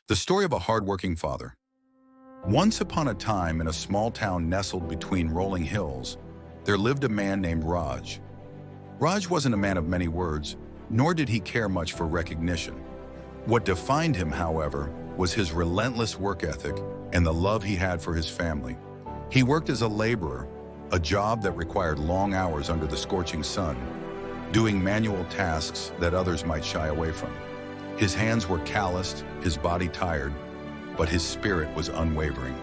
The story of a hardworking father. Once upon a time, in a small town nestled between rolling hills, there lived a man named Raj. Raj wasn't a man of many words, nor did he care much for recognition. What defined him, however, was his relentless work ethic and the love he had for his family. He worked as a laborer, a job that required long hours under the scorching sun, doing manual tasks that others might shy away from. His hands were calloused, his body tired, but his spirit was unwavering.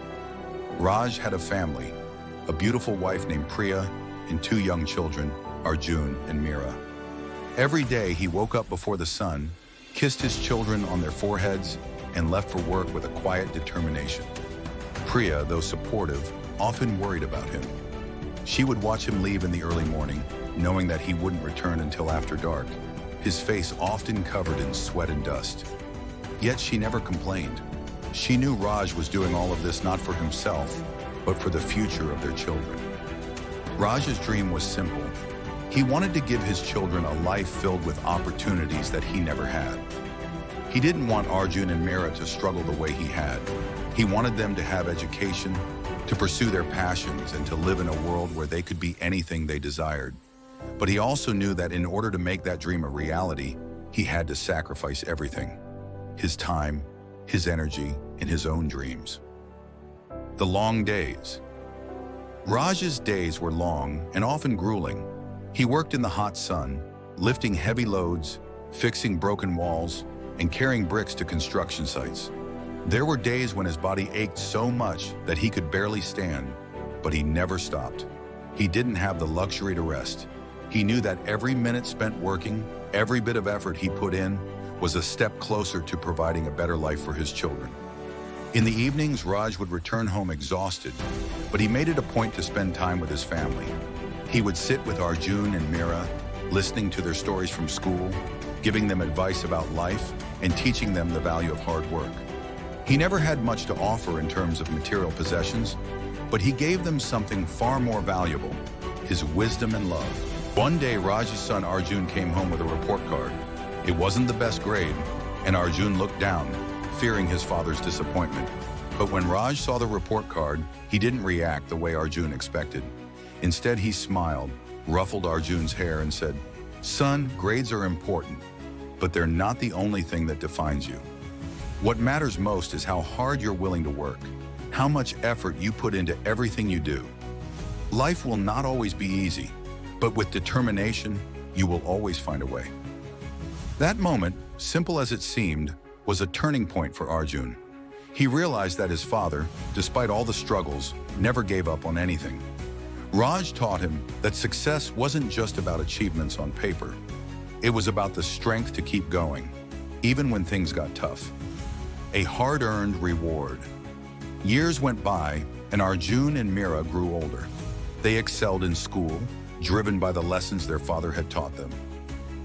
Raj had a family, a beautiful wife named Priya and two young children, Arjun and Meera. Every day he woke up before the sun, kissed his children on their foreheads, and left for work with a quiet determination. Priya, though supportive, often worried about him. She would watch him leave in the early morning, knowing that he wouldn't return until after dark, his face often covered in sweat and dust. Yet she never complained. She knew Raj was doing all of this not for himself, but for the future of their children. Raj's dream was simple. He wanted to give his children a life filled with opportunities that he never had. He didn't want Arjun and Meera to struggle the way he had. He wanted them to have education, to pursue their passions, and to live in a world where they could be anything they desired. But he also knew that in order to make that dream a reality, he had to sacrifice everything: his time, his energy, and his own dreams. The long days. Raj's days were long and often grueling. He worked in the hot sun, lifting heavy loads, fixing broken walls, and carrying bricks to construction sites. There were days when his body ached so much that he could barely stand, but he never stopped. He didn't have the luxury to rest. He knew that every minute spent working, every bit of effort he put in, was a step closer to providing a better life for his children. In the evenings, Raj would return home exhausted, but he made it a point to spend time with his family. He would sit with Arjun and Meera, listening to their stories from school, giving them advice about life, and teaching them the value of hard work. He never had much to offer in terms of material possessions, but he gave them something far more valuable: his wisdom and love. One day, Raj's son Arjun came home with a report card. It wasn't the best grade, and Arjun looked down, fearing his father's disappointment. But when Raj saw the report card, he didn't react the way Arjun expected. Instead, he smiled, ruffled Arjun's hair, and said, "Son, grades are important, but they're not the only thing that defines you. What matters most is how hard you're willing to work, how much effort you put into everything you do. Life will not always be easy, but with determination, you will always find a way." That moment, simple as it seemed, was a turning point for Arjun. He realized that his father, despite all the struggles, never gave up on anything. Raj taught him that success wasn't just about achievements on paper. It was about the strength to keep going, even when things got tough. A hard-earned reward. Years went by, and Arjun and Meera grew older. They excelled in school, driven by the lessons their father had taught them.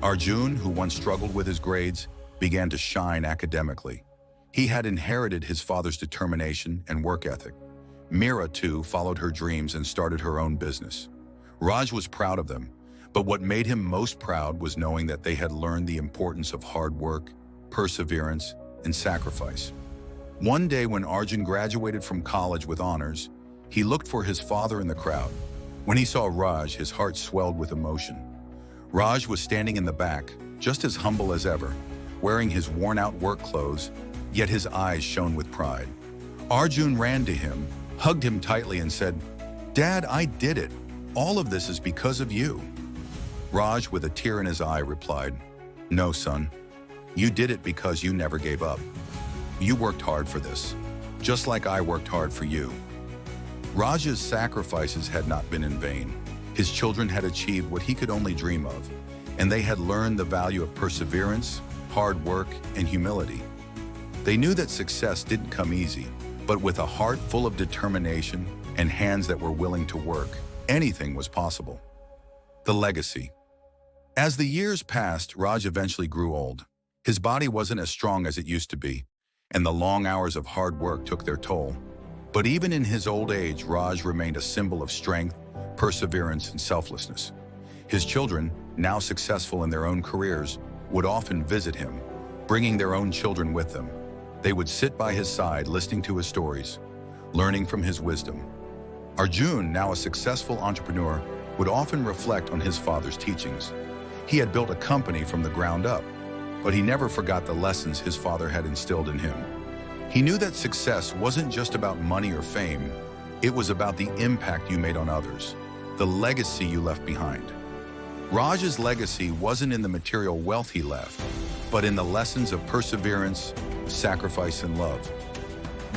Arjun, who once struggled with his grades, began to shine academically. He had inherited his father's determination and work ethic. Meera, too, followed her dreams and started her own business. Raj was proud of them, but what made him most proud was knowing that they had learned the importance of hard work, perseverance, and sacrifice. One day when Arjun graduated from college with honors, he looked for his father in the crowd. When he saw Raj, his heart swelled with emotion. Raj was standing in the back, just as humble as ever, wearing his worn-out work clothes, yet his eyes shone with pride. Arjun ran to him, hugged him tightly, and said, "Dad, I did it. All of this is because of you." Raj, with a tear in his eye, replied, "No, son. You did it because you never gave up. You worked hard for this, just like I worked hard for you." Raj's sacrifices had not been in vain. His children had achieved what he could only dream of, and they had learned the value of perseverance, hard work, and humility. They knew that success didn't come easy, but with a heart full of determination and hands that were willing to work, anything was possible. The legacy. As the years passed, Raj eventually grew old. His body wasn't as strong as it used to be, and the long hours of hard work took their toll. But even in his old age, Raj remained a symbol of strength, perseverance, and selflessness. His children, now successful in their own careers, would often visit him, bringing their own children with them. They would sit by his side listening to his stories, learning from his wisdom. Arjun, now a successful entrepreneur, would often reflect on his father's teachings. He had built a company from the ground up, but he never forgot the lessons his father had instilled in him. He knew that success wasn't just about money or fame, it was about the impact you made on others, the legacy you left behind. Raj's legacy wasn't in the material wealth he left, but in the lessons of perseverance, sacrifice, and love.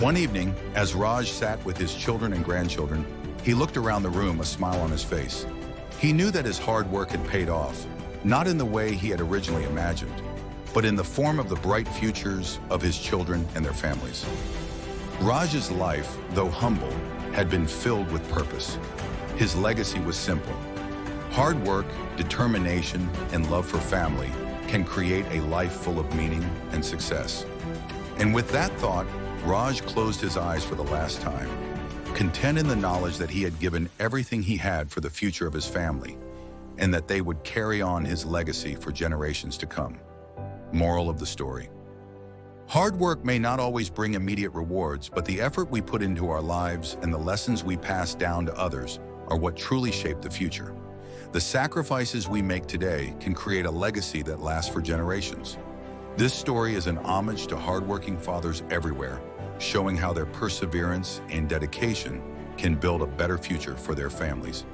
One evening, as Raj sat with his children and grandchildren, he looked around the room, a smile on his face. He knew that his hard work had paid off, not in the way he had originally imagined, but in the form of the bright futures of his children and their families. Raj's life, though humble, had been filled with purpose. His legacy was simple. Hard work, determination, and love for family can create a life full of meaning and success. And with that thought, Raj closed his eyes for the last time, content in the knowledge that he had given everything he had for the future of his family, and that they would carry on his legacy for generations to come. Moral of the story: hard work may not always bring immediate rewards, but the effort we put into our lives and the lessons we pass down to others are what truly shape the future. The sacrifices we make today can create a legacy that lasts for generations. This story is an homage to hardworking fathers everywhere, showing how their perseverance and dedication can build a better future for their families.